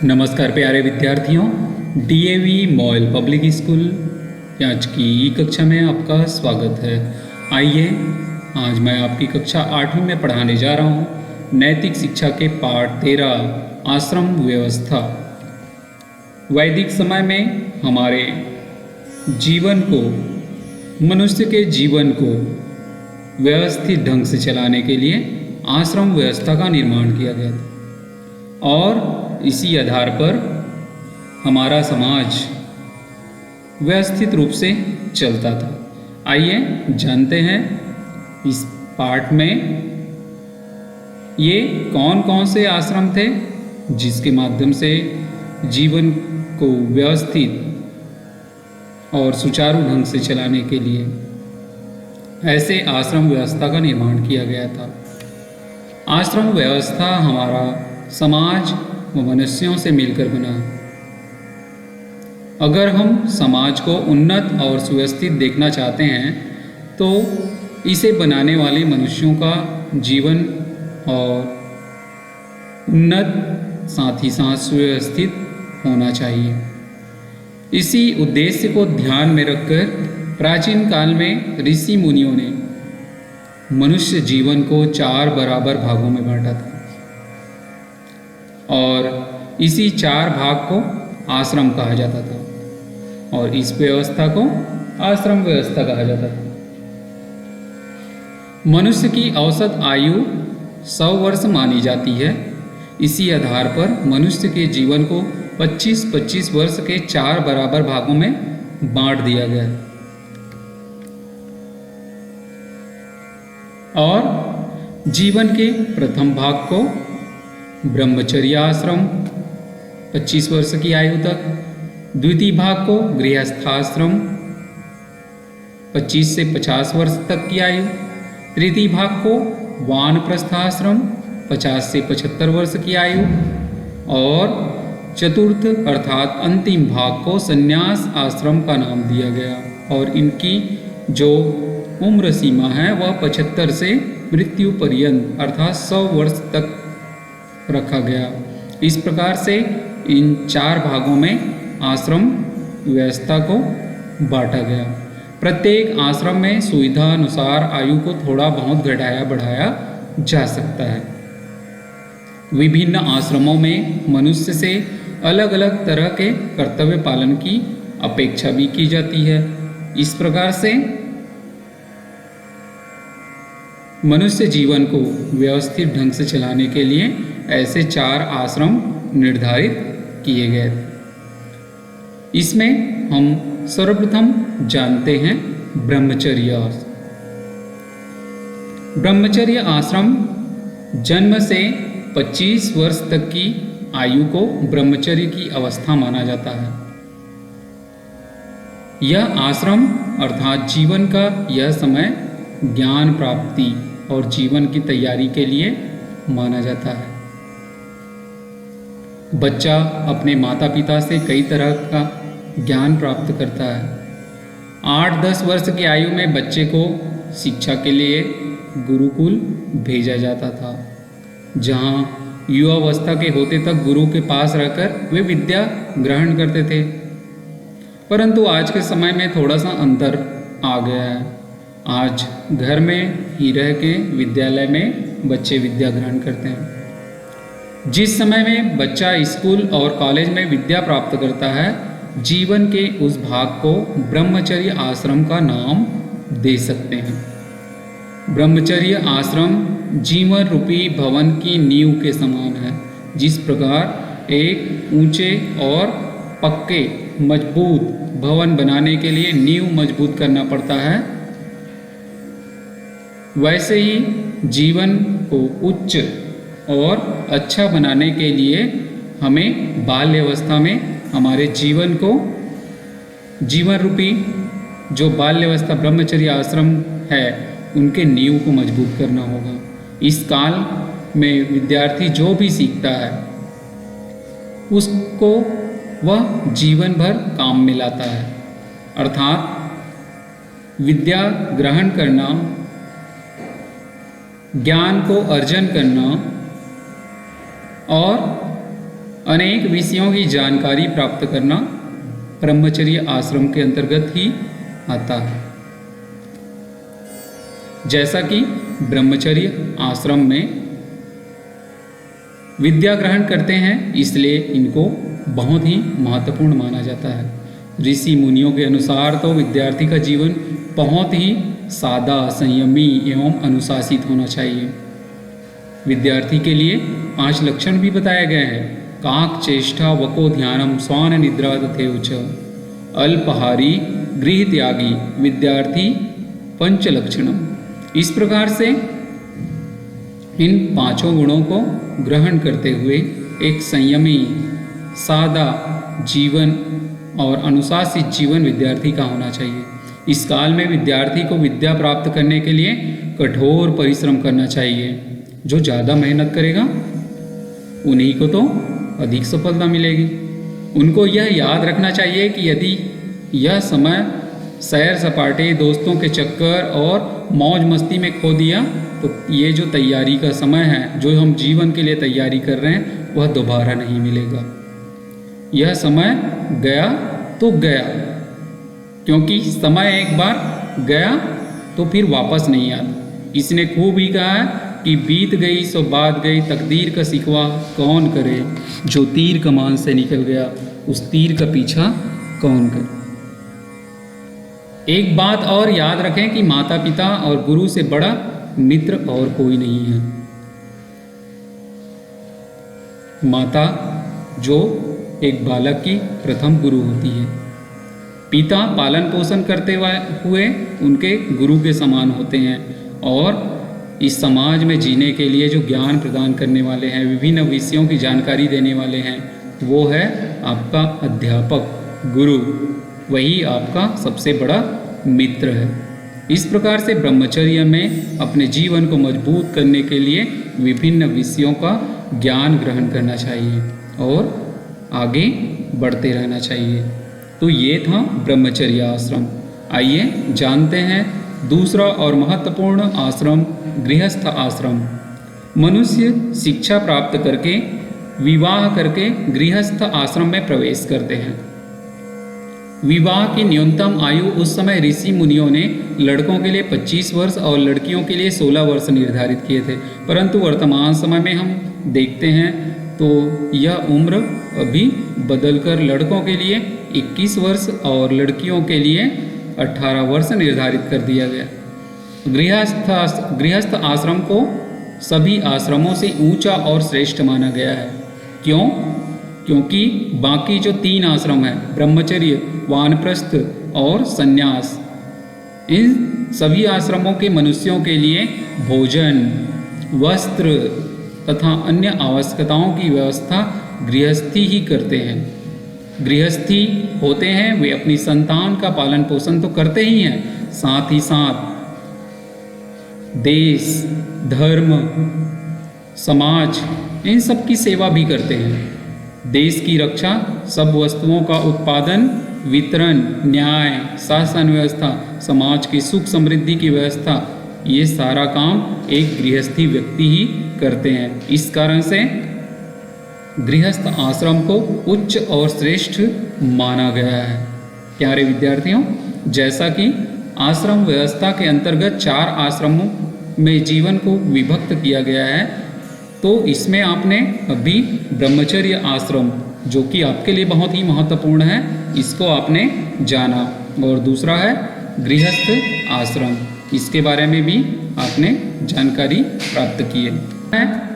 नमस्कार प्यारे विद्यार्थियों, डीएवी मॉयल पब्लिक स्कूल आज की कक्षा में आपका स्वागत है। आइए आज मैं आपकी कक्षा 8वीं में पढ़ाने जा रहा हूँ नैतिक शिक्षा के पाठ 13 आश्रम व्यवस्था। वैदिक समय में हमारे जीवन को, मनुष्य के जीवन को व्यवस्थित ढंग से चलाने के लिए आश्रम व्यवस्था का निर्माण किया गया था और इसी आधार पर हमारा समाज व्यवस्थित रूप से चलता था। आइए जानते हैं इस पाठ में ये कौन कौन से आश्रम थे जिसके माध्यम से जीवन को व्यवस्थित और सुचारू ढंग से चलाने के लिए ऐसे आश्रम व्यवस्था का निर्माण किया गया था। आश्रम व्यवस्था हमारा समाज व मनुष्यों से मिलकर बना। अगर हम समाज को उन्नत और सुव्यवस्थित देखना चाहते हैं तो इसे बनाने वाले मनुष्यों का जीवन और उन्नत साथ ही साथ सुव्यवस्थित होना चाहिए। इसी उद्देश्य को ध्यान में रखकर प्राचीन काल में ऋषि मुनियों ने मनुष्य जीवन को 4 बराबर भागों में बांटा था और इसी 4 भाग को आश्रम कहा जाता था और इस व्यवस्था को आश्रम व्यवस्था कहा जाता था। मनुष्य की औसत आयु 100 वर्ष मानी जाती है। इसी आधार पर मनुष्य के जीवन को 25-25 वर्ष के 4 बराबर भागों में बांट दिया गया और जीवन के प्रथम भाग को ब्रह्मचर्य आश्रम 25 वर्ष की आयु तक, द्वितीय भाग को गृहस्थाश्रम 25 से 50 वर्ष तक की आयु, तृतीय भाग को वानप्रस्थाश्रम 50 से 75 वर्ष की आयु और चतुर्थ अर्थात अंतिम भाग को संन्यास आश्रम का नाम दिया गया और इनकी जो उम्र सीमा है वह 75 से मृत्यु पर्यंत अर्थात 100 वर्ष तक रखा गया। इस प्रकार से इन 4 भागों में आश्रम व्यवस्था को बांटा गया। प्रत्येक आश्रम में सुविधा अनुसार आयु को थोड़ा बहुत घटाया बढ़ाया जा सकता है। विभिन्न आश्रमों में मनुष्य से अलग अलग तरह के कर्तव्य पालन की अपेक्षा भी की जाती है। इस प्रकार से मनुष्य जीवन को व्यवस्थित ढंग से चलाने के लिए ऐसे 4 आश्रम निर्धारित किए गए थे। इसमें हम सर्वप्रथम जानते हैं ब्रह्मचर्य आश्रम। ब्रह्मचर्य आश्रम जन्म से 25 वर्ष तक की आयु को ब्रह्मचर्य की अवस्था माना जाता है। यह आश्रम अर्थात जीवन का यह समय ज्ञान प्राप्ति और जीवन की तैयारी के लिए माना जाता है। बच्चा अपने माता पिता से कई तरह का ज्ञान प्राप्त करता है। 8-10 वर्ष की आयु में बच्चे को शिक्षा के लिए गुरुकुल भेजा जाता था, जहाँ युवावस्था के होते तक गुरु के पास रहकर वे विद्या ग्रहण करते थे। परंतु आज के समय में थोड़ा सा अंतर आ गया है। आज घर में ही रह के विद्यालय में बच्चे विद्या ग्रहण करते हैं। जिस समय में बच्चा स्कूल और कॉलेज में विद्या प्राप्त करता है, जीवन के उस भाग को ब्रह्मचर्य आश्रम का नाम दे सकते हैं। ब्रह्मचर्य आश्रम जीवन रूपी भवन की नींव के समान है। जिस प्रकार एक ऊंचे और पक्के मजबूत भवन बनाने के लिए नींव मजबूत करना पड़ता है, वैसे ही जीवन को उच्च और अच्छा बनाने के लिए हमें बाल्यावस्था में हमारे जीवन को, जीवन रूपी जो बाल्यावस्था ब्रह्मचर्य आश्रम है, उनके नींव को मजबूत करना होगा। इस काल में विद्यार्थी जो भी सीखता है उसको वह जीवन भर काम में लाता है। अर्थात विद्या ग्रहण करना, ज्ञान को अर्जन करना और अनेक विषयों की जानकारी प्राप्त करना ब्रह्मचर्य आश्रम के अंतर्गत ही आता है। जैसा कि ब्रह्मचर्य आश्रम में विद्या ग्रहण करते हैं, इसलिए इनको बहुत ही महत्वपूर्ण माना जाता है। ऋषि मुनियों के अनुसार तो विद्यार्थी का जीवन बहुत ही सादा, संयमी एवं अनुशासित होना चाहिए। विद्यार्थी के लिए 5 लक्षण भी बताए गए हैं। काक चेष्टा वको ध्यानम स्वान निद्रा तथैव च। अल्पहारी गृह त्यागी विद्यार्थी पंच लक्षणम। इस प्रकार से इन 5 गुणों को ग्रहण करते हुए एक संयमी, सादा जीवन और अनुशासित जीवन विद्यार्थी का होना चाहिए। इस काल में विद्यार्थी को विद्या प्राप्त करने के लिए कठोर परिश्रम करना चाहिए। जो ज़्यादा मेहनत करेगा उन्हीं को तो अधिक सफलता मिलेगी। उनको यह याद रखना चाहिए कि यदि यह समय सैर सपाटे, दोस्तों के चक्कर और मौज मस्ती में खो दिया तो ये जो तैयारी का समय है, जो हम जीवन के लिए तैयारी कर रहे हैं, वह दोबारा नहीं मिलेगा। यह समय गया तो गया, क्योंकि समय एक बार गया तो फिर वापस नहीं आता। इसने खूब ही कहा है कि बीत गई सो बात गई, तकदीर का सिकवा कौन करे। जो तीर कमान से निकल गया उस तीर का पीछा कौन करे। एक बात और याद रखें कि माता पिता और गुरु से बड़ा मित्र और कोई नहीं है। माता जो एक बालक की प्रथम गुरु होती है, पिता पालन पोषण करते हुए उनके गुरु के समान होते हैं, और इस समाज में जीने के लिए जो ज्ञान प्रदान करने वाले हैं, विभिन्न विषयों की जानकारी देने वाले हैं, वो है आपका अध्यापक, गुरु। वही आपका सबसे बड़ा मित्र है। इस प्रकार से ब्रह्मचर्य में अपने जीवन को मजबूत करने के लिए विभिन्न विषयों का ज्ञान ग्रहण करना चाहिए और आगे बढ़ते रहना चाहिए। तो ये था ब्रह्मचर्य आश्रम। आइए जानते हैं दूसरा और महत्वपूर्ण आश्रम, गृहस्थ आश्रम। मनुष्य शिक्षा प्राप्त करके, विवाह करके गृहस्थ आश्रम में प्रवेश करते हैं। विवाह की न्यूनतम आयु उस समय ऋषि मुनियों ने लड़कों के लिए 25 वर्ष और लड़कियों के लिए 16 वर्ष निर्धारित किए थे, परंतु वर्तमान समय में हम देखते हैं तो यह उम्र अभी बदलकर लड़कों के लिए 21 वर्ष और लड़कियों के लिए 18 वर्ष निर्धारित कर दिया गया। गृहस्थ आश्रम को सभी आश्रमों से ऊंचा और श्रेष्ठ माना गया है। क्यों? क्योंकि बाकी जो 3 आश्रम हैं, ब्रह्मचर्य, वानप्रस्थ और संन्यास, इन सभी आश्रमों के मनुष्यों के लिए भोजन, वस्त्र तथा अन्य आवश्यकताओं की व्यवस्था गृहस्थी ही करते हैं। गृहस्थी होते हैं वे अपनी संतान का पालन पोषण तो करते ही हैं, साथ ही साथ देश, धर्म, समाज, इन सब की सेवा भी करते हैं। देश की रक्षा, सब वस्तुओं का उत्पादन, वितरण, न्याय, शासन व्यवस्था, समाज की सुख समृद्धि की व्यवस्था, ये सारा काम एक गृहस्थी व्यक्ति ही करते हैं। इस कारण से गृहस्थ आश्रम को उच्च और श्रेष्ठ माना गया है। प्यारे विद्यार्थियों, जैसा कि आश्रम व्यवस्था के अंतर्गत 4 आश्रमों में जीवन को विभक्त किया गया है, तो इसमें आपने अभी ब्रह्मचर्य आश्रम, जो कि आपके लिए बहुत ही महत्वपूर्ण है, इसको आपने जाना, और दूसरा है गृहस्थ आश्रम, इसके बारे में भी आपने जानकारी प्राप्त की है।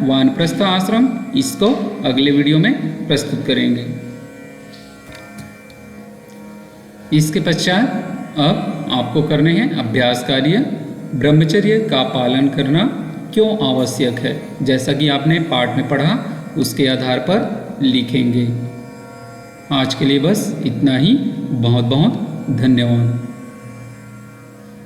वानप्रस्थ आश्रम, इसको अगले वीडियो में प्रस्तुत करेंगे। इसके पश्चात अब आपको करने हैं अभ्यास कार्य। ब्रह्मचर्य का पालन करना क्यों आवश्यक है, जैसा कि आपने पाठ में पढ़ा, उसके आधार पर लिखेंगे। आज के लिए बस इतना ही। बहुत बहुत धन्यवाद।